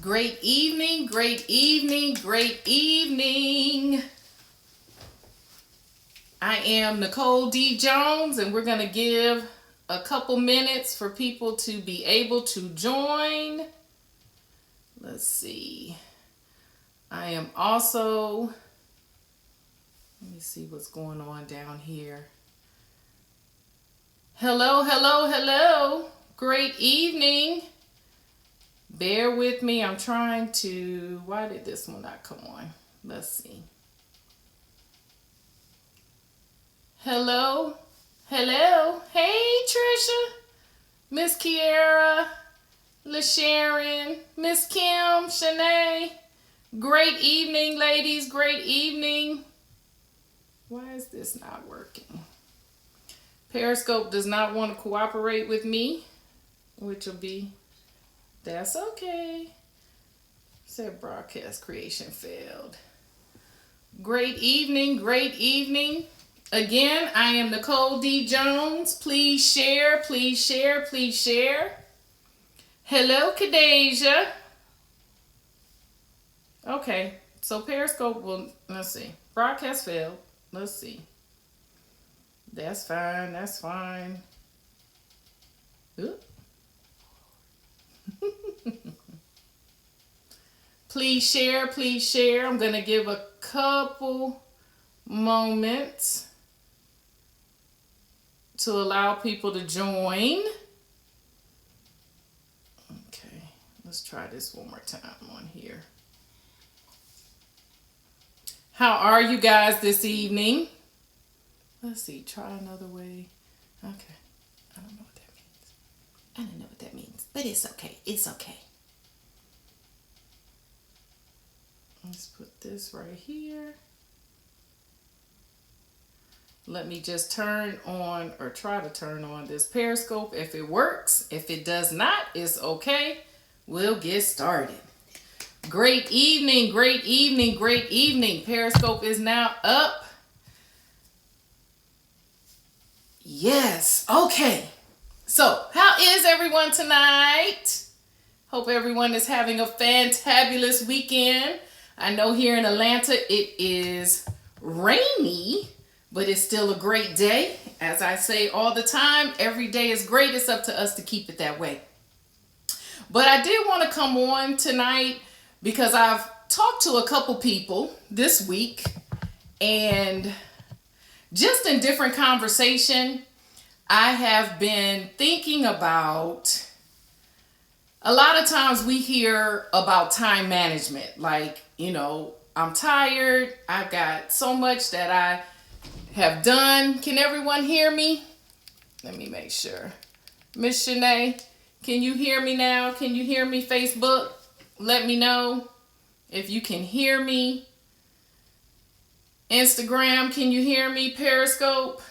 Great evening, great evening, great evening. I am Nicole D. Jones, and we're going to give a couple minutes for people to be able to join. Let's see. I am also, let me see what's going on down here. Hello, hello, hello. Great evening. Bear with me. I'm trying to, why did this one not come on? Let's see. Hello, hello. Hey, Trisha, Miss Kiera, LaSharon, Miss Kim, Shanae. Great evening, ladies. Great evening. Why is this not working? Periscope does not want to cooperate with me, which will be, that's okay. Said broadcast creation failed. Great evening, great evening. Again, I am Nicole D. Jones. Please share, please share, please share. Hello, Kadeja. Okay, so Periscope will, let's see. Broadcast failed. Let's see. That's fine, that's fine. Oop. Please share, please share. I'm going to give a couple moments to allow people to join. Okay, let's try this one more time on here. How are you guys this evening? Let's see, try another way. Okay, I don't know what that means. I don't know what that means, but it's okay, it's okay. Let's put this right here. Let me just turn on or try to turn on this Periscope. If it works, if it does not, it's okay. We'll get started. Great evening, great evening, great evening. Periscope is now up. Yes, okay. So, how is everyone tonight? Hope everyone is having a fantabulous weekend. I know here in Atlanta it is rainy, but it's still a great day. As I say all the time, every day is great. It's up to us to keep it that way. But I did want to come on tonight because I've talked to a couple people this week, and just in different conversation, I have been thinking about, a lot of times we hear about time management. Like, you know, I'm tired. I've got so much that I have done. Can everyone hear me? Let me make sure. Miss Shanae, can you hear me now? Can you hear me, Facebook? Let me know if you can hear me. Instagram, can you hear me? Periscope.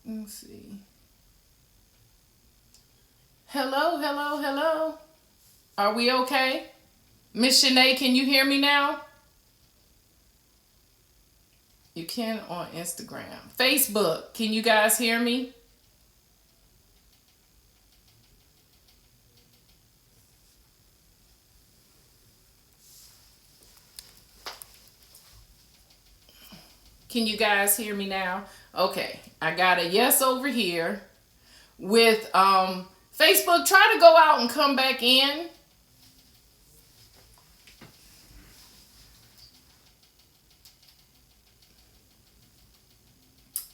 Let's see. Hello, hello, hello. Are we okay? Miss Shanae, can you hear me now? You can on Instagram. Facebook, can you guys hear me? Can you guys hear me now? Okay, I got a yes over here. With Facebook, try to go out and come back in.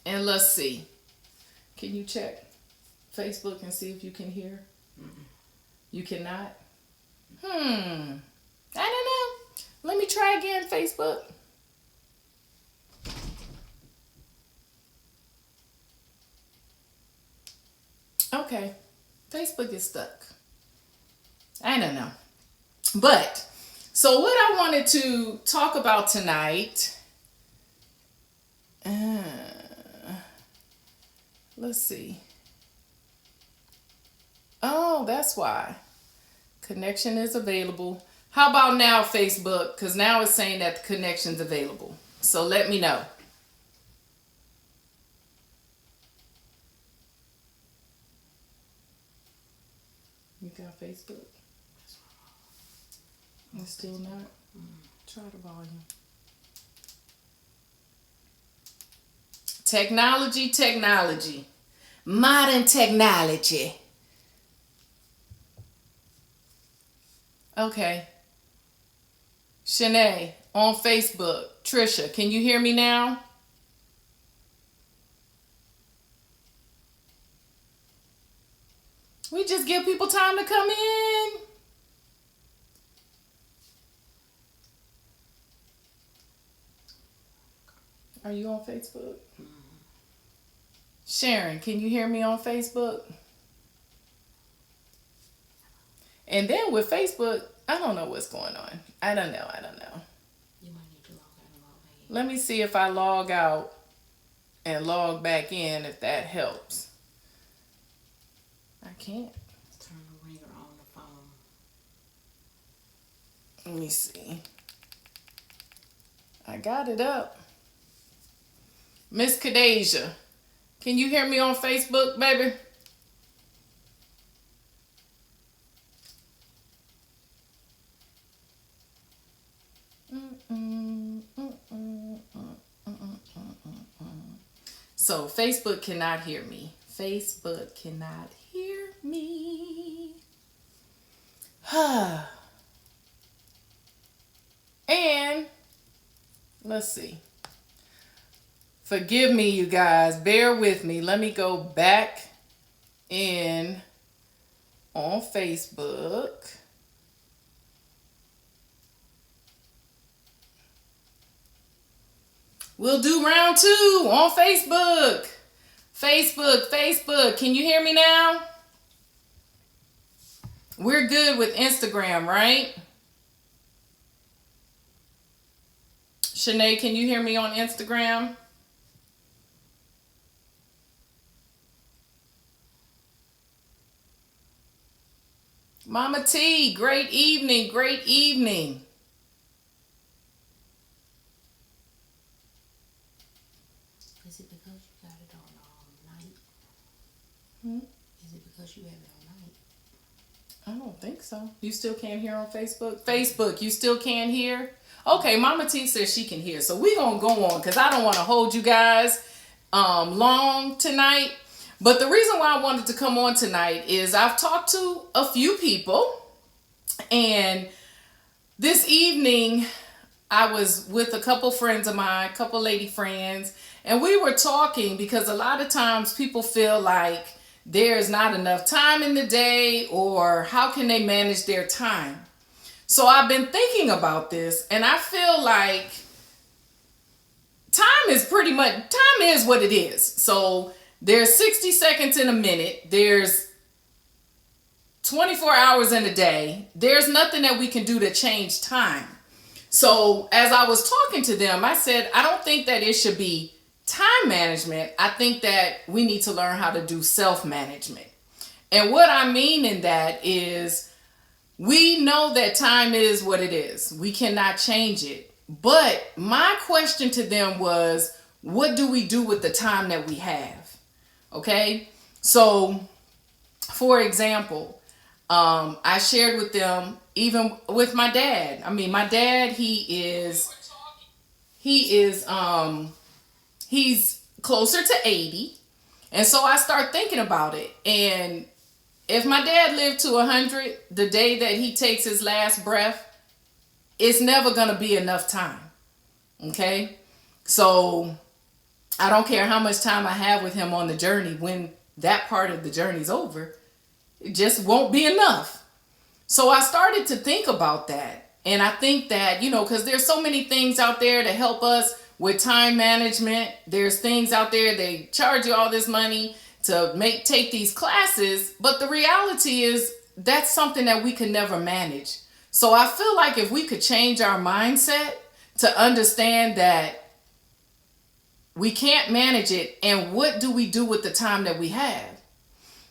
And let's see. Can you check Facebook and see if you can hear? You cannot? I don't know. Let me try again, Facebook. Okay. Facebook is stuck. I don't know. But, so what I wanted to talk about tonight, let's see. Oh, that's why. Connection is available. How about now, Facebook? Because now it's saying that the connection's available. So let me know. You got Facebook? It's still not. Try the volume. Technology. Modern technology. Okay. Shanae, on Facebook. Trisha, can you hear me now? We just give people time to come in. Are you on Facebook? Sharon, can you hear me on Facebook? And then with Facebook, I don't know what's going on. I don't know. You might need to log out and log back in. Let me see if I log out and log back in, if that helps. I can't. Turn the ringer on the phone. Let me see. I got it up. Miss Kadasia, can you hear me on Facebook, baby? So Facebook cannot hear me. Facebook cannot hear me. And let's see. Forgive me, you guys. Bear with me. Let me go back in on Facebook. We'll do round 2 on Facebook. Facebook. Can you hear me now? We're good with Instagram, right? Shanae, can you hear me on Instagram? Mama T, great evening. Is it because you got it on night? Is it because you have it on night? I don't think so. You still can't hear on Facebook? Facebook, you still can't hear? Okay, Mama T says she can hear. So we're going to go on because I don't want to hold you guys long tonight. But the reason why I wanted to come on tonight is I've talked to a few people. And this evening, I was with a couple friends of mine, a couple lady friends. And we were talking because a lot of times people feel like there's not enough time in the day, or how can they manage their time? So I've been thinking about this, and I feel like time is what it is. So there's 60 seconds in a minute. There's 24 hours in a day. There's nothing that we can do to change time. So as I was talking to them, I said, I don't think that it should be time management. I think that we need to learn how to do self-management. And what I mean in that is, we know that time is what it is. We cannot change it. But my question to them was, what do we do with the time that we have? Okay? So, for example, I shared with them, even with my dad. I mean, my dad, he's closer to 80. And so I start thinking about it. And if my dad lived to 100, the day that he takes his last breath, it's never going to be enough time. Okay? So I don't care how much time I have with him on the journey. When that part of the journey's over, it just won't be enough. So I started to think about that. And I think that, because there's so many things out there to help us with time management. There's things out there, they charge you all this money to take these classes. But the reality is that's something that we could never manage. So I feel like if we could change our mindset to understand that we can't manage it, and what do we do with the time that we have?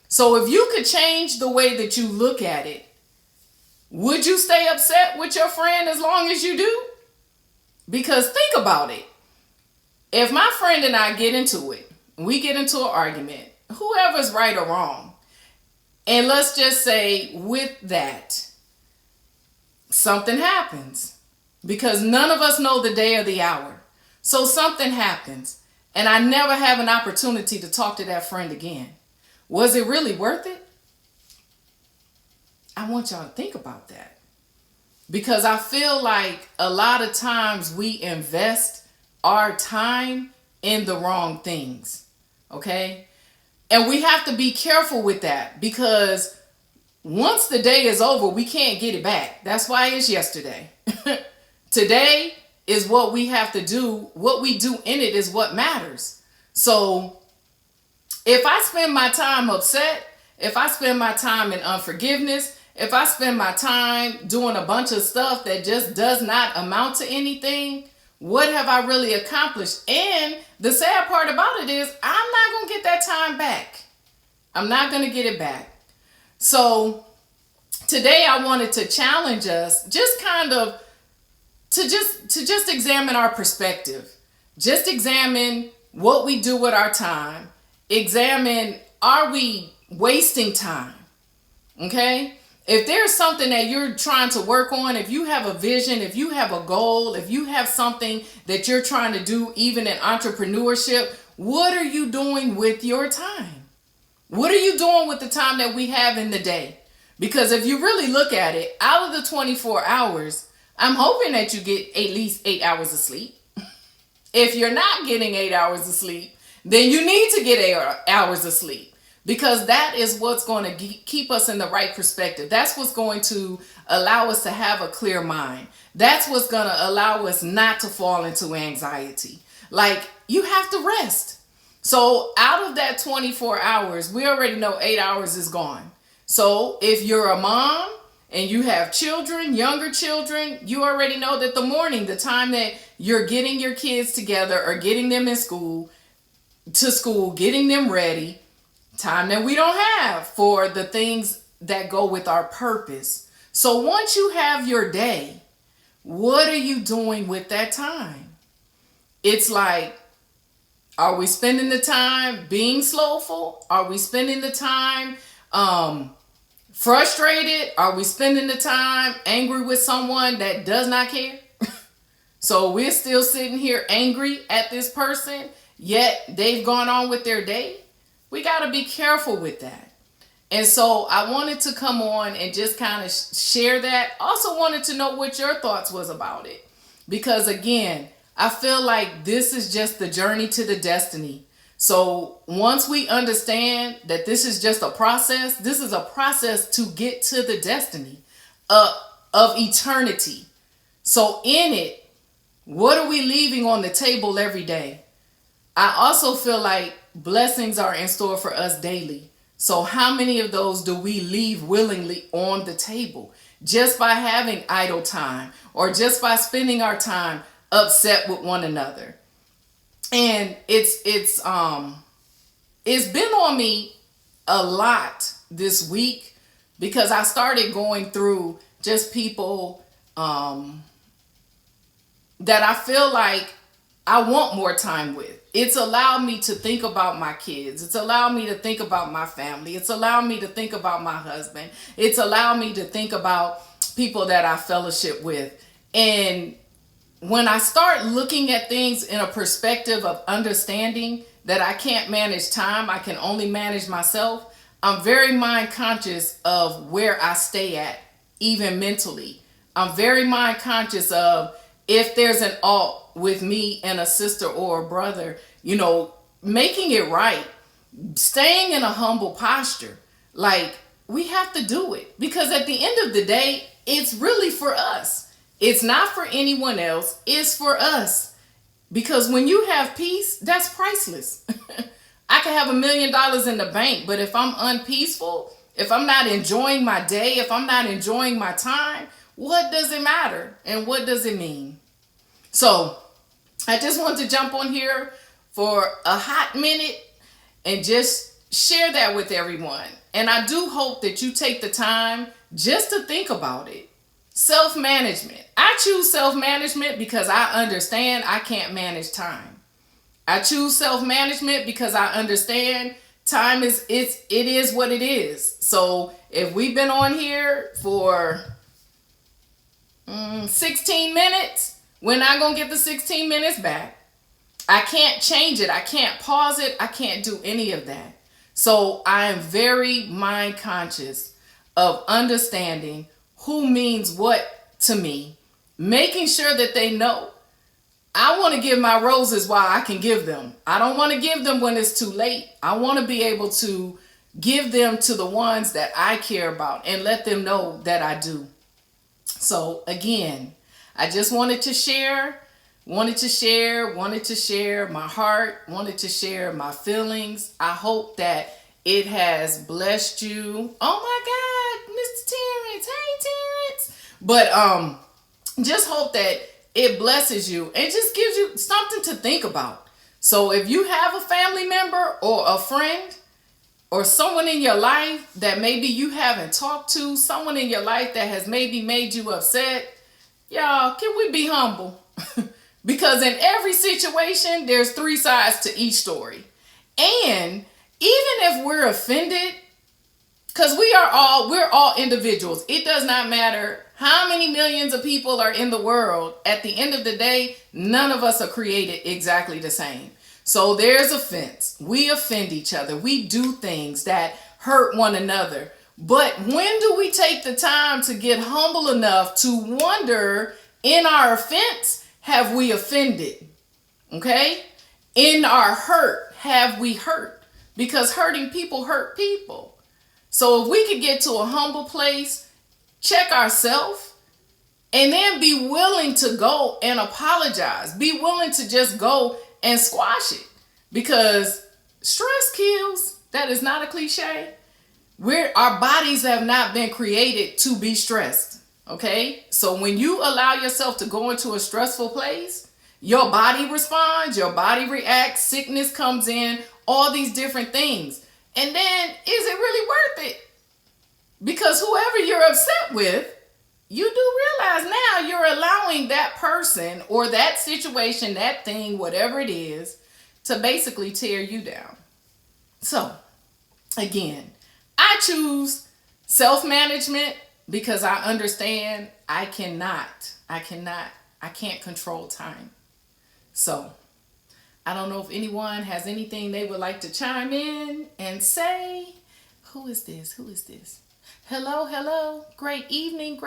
So if you could change the way that you look at it, would you stay upset with your friend as long as you do? Because think about it. If my friend and I get into it, we get into an argument, whoever's right or wrong, and let's just say with that, something happens, because none of us know the day or the hour. So something happens, and I never have an opportunity to talk to that friend again. Was it really worth it? I want y'all to think about that, because I feel like a lot of times we invest our time in the wrong things. Okay? And we have to be careful with that, because once the day is over, we can't get it back. That's why it's yesterday. Today is what we have to do. What we do in it is what matters. So if I spend my time upset, if I spend my time in unforgiveness, if I spend my time doing a bunch of stuff that just does not amount to anything, what have I really accomplished? And the sad part about it is I'm not going to get that time back. I'm not going to get it back. So today I wanted to challenge us just kind of to just examine our perspective. Just examine what we do with our time. Examine, are we wasting time? Okay? If there's something that you're trying to work on, if you have a vision, if you have a goal, if you have something that you're trying to do, even in entrepreneurship, what are you doing with your time? What are you doing with the time that we have in the day? Because if you really look at it, out of the 24 hours, I'm hoping that you get at least 8 hours of sleep. If you're not getting 8 hours of sleep, then you need to get 8 hours of sleep, because that is what's going to keep us in the right perspective. That's what's going to allow us to have a clear mind. That's what's going to allow us not to fall into anxiety. Like, you have to rest. So out of that 24 hours, we already know 8 hours is gone. So if you're a mom and you have children, younger children, you already know that the morning, the time that you're getting your kids together or getting them to school, getting them ready, time that we don't have for the things that go with our purpose. So once you have your day, what are you doing with that time? It's like, are we spending the time being slowful? Are we spending the time frustrated? Are we spending the time angry with someone that does not care? So we're still sitting here angry at this person, yet they've gone on with their day. We got to be careful with that. And so I wanted to come on and just kind of share that. Also wanted to know what your thoughts was about it. Because again, I feel like this is just the journey to the destiny. So once we understand that this is just a process, this is a process to get to the destiny of eternity. So in it, what are we leaving on the table every day? I also feel like blessings are in store for us daily. So how many of those do we leave willingly on the table just by having idle time or just by spending our time upset with one another? And it's been on me a lot this week, because I started going through just people that I feel like I want more time with. It's allowed me to think about my kids. It's allowed me to think about my family. It's allowed me to think about my husband. It's allowed me to think about people that I fellowship with. And when I start looking at things in a perspective of understanding that I can't manage time, I can only manage myself, I'm very mind conscious of where I stay at, even mentally. I'm very mind conscious of if there's an alt with me and a sister or a brother, making it right, staying in a humble posture. Like, we have to do it, because at the end of the day, it's really for us. It's not for anyone else. It's for us. Because when you have peace, that's priceless. I can have $1 million in the bank, but if I'm unpeaceful, if I'm not enjoying my day, if I'm not enjoying my time, what does it matter? And what does it mean? So I just want to jump on here for a hot minute and just share that with everyone. And I do hope that you take the time just to think about it. Self-management. I choose self-management because I understand I can't manage time. I choose self-management because I understand time it is what it is. So if we've been on here for 16 minutes. We're not going to get the 16 minutes back. I can't change it. I can't pause it. I can't do any of that. So I am very mind conscious of understanding who means what to me, making sure that they know I want to give my roses while I can give them. I don't want to give them when it's too late. I want to be able to give them to the ones that I care about and let them know that I do. So again, I just wanted to share my heart, wanted to share my feelings. I hope that it has blessed you. Oh my God, Mr. Terrence. Hey, Terrence. But just hope that it blesses you and just gives you something to think about. So if you have a family member or a friend or someone in your life that maybe you haven't talked to, someone in your life that has maybe made you upset, y'all, can we be humble? Because in every situation, there's 3 sides to each story. And even if we're offended, because we're all individuals. It does not matter how many millions of people are in the world. At the end of the day, none of us are created exactly the same. So there's offense. We offend each other. We do things that hurt one another. But when do we take the time to get humble enough to wonder, in our offense, have we offended? Okay? In our hurt, have we hurt? Because hurting people hurt people. So if we could get to a humble place, check ourselves, and then be willing to go and apologize. Be willing to just go and squash it. Because stress kills. That is not a cliche. Our bodies have not been created to be stressed. Okay? So when you allow yourself to go into a stressful place, your body responds, your body reacts, sickness comes in, all these different things. And then, is it really worth it? Because whoever you're upset with, you do realize now you're allowing that person or that situation, that thing, whatever it is, to basically tear you down. So, again, I choose self-management because I understand I can't control time. So, I don't know if anyone has anything they would like to chime in and say. Who is this? Hello. Great evening.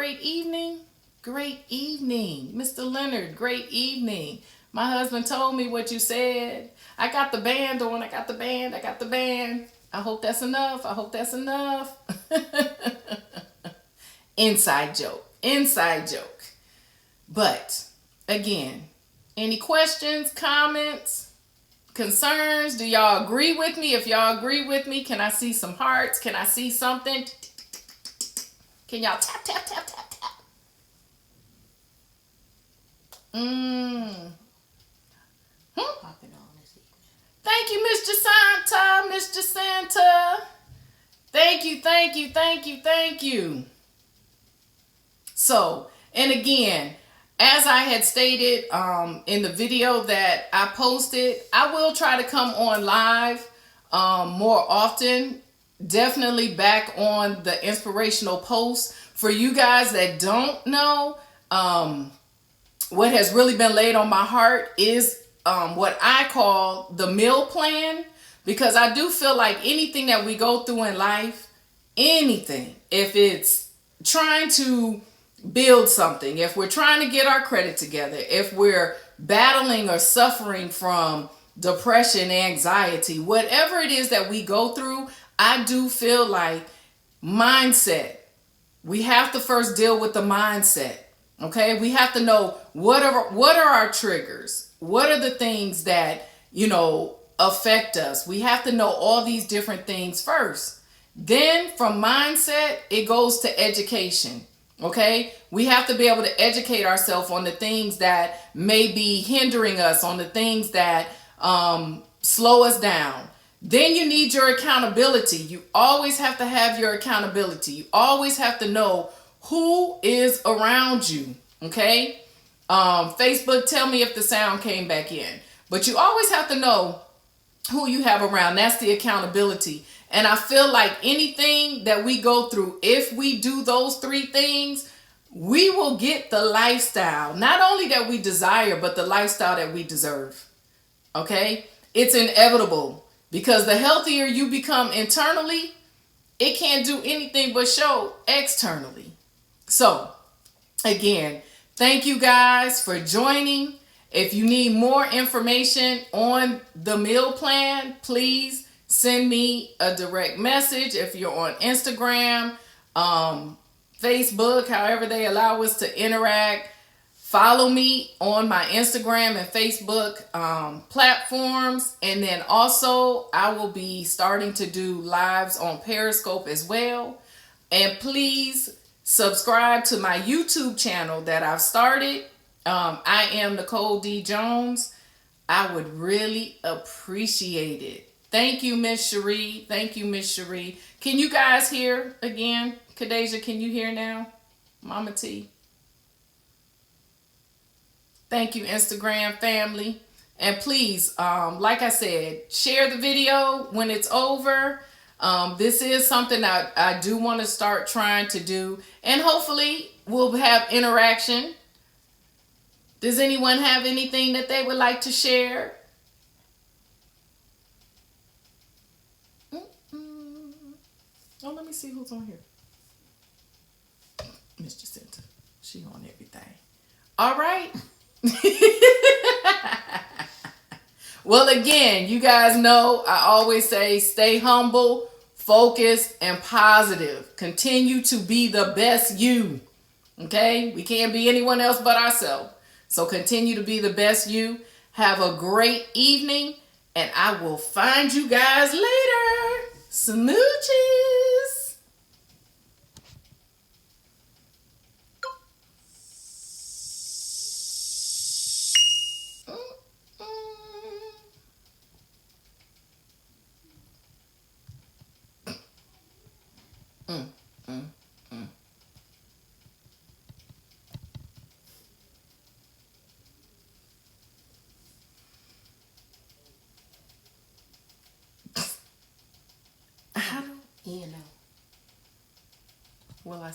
Mr. Leonard, great evening. My husband told me what you said. I got the band on. I got the band. I hope that's enough. Inside joke. But, again, any questions, comments, concerns? Do y'all agree with me? If y'all agree with me, can I see some hearts? Can I see something? Can y'all tap? Popping on this evening. Thank you, Mr. Santa. Thank you. So, and again, as I had stated in the video that I posted, I will try to come on live more often. Definitely back on the inspirational posts. For you guys that don't know, what has really been laid on my heart is what I call the meal plan. Because I do feel like anything that we go through in life, anything, if it's trying to build something, if we're trying to get our credit together, if we're battling or suffering from depression, anxiety, whatever it is that we go through, I do feel like mindset. We have to first deal with the mindset. Okay? We have to know what are our triggers? What are the things that, affect us? We have to know all these different things first. Then from mindset, it goes to education. Okay? We have to be able to educate ourselves on the things that may be hindering us, on the things that slow us down. Then you need your accountability. You always have to have your accountability. You always have to know who is around you. Okay? Facebook, tell me if the sound came back in. But you always have to know who you have around. That's the accountability. And I feel like anything that we go through, if we do those 3 things, we will get the lifestyle, not only that we desire, but the lifestyle that we deserve. Okay? It's inevitable because the healthier you become internally, it can't do anything but show externally. So, again, thank you guys for joining. If you need more information on the meal plan, please send me a direct message. If you're on Instagram, Facebook, however they allow us to interact, follow me on my Instagram and Facebook platforms. And then also I will be starting to do lives on Periscope as well. And please subscribe to my YouTube channel that I've started. I am Nicole D. Jones. I would really appreciate it. Thank you, Miss Cherie. Thank you, Miss Cherie. Can you guys hear again? Kadeja, can you hear now? Mama T. Thank you, Instagram family. And please, like I said, share the video when it's over. This is something I do want to start trying to do. And hopefully we'll have interaction. Does anyone have anything that they would like to share? Oh, let me see who's on here. Miss Jacinta. She on everything. All right. Well, again, you guys know I always say stay humble, focused, and positive. Continue to be the best you. Okay? We can't be anyone else but ourselves. So continue to be the best you. Have a great evening, and I will find you guys later. Smooches. You know. Well, I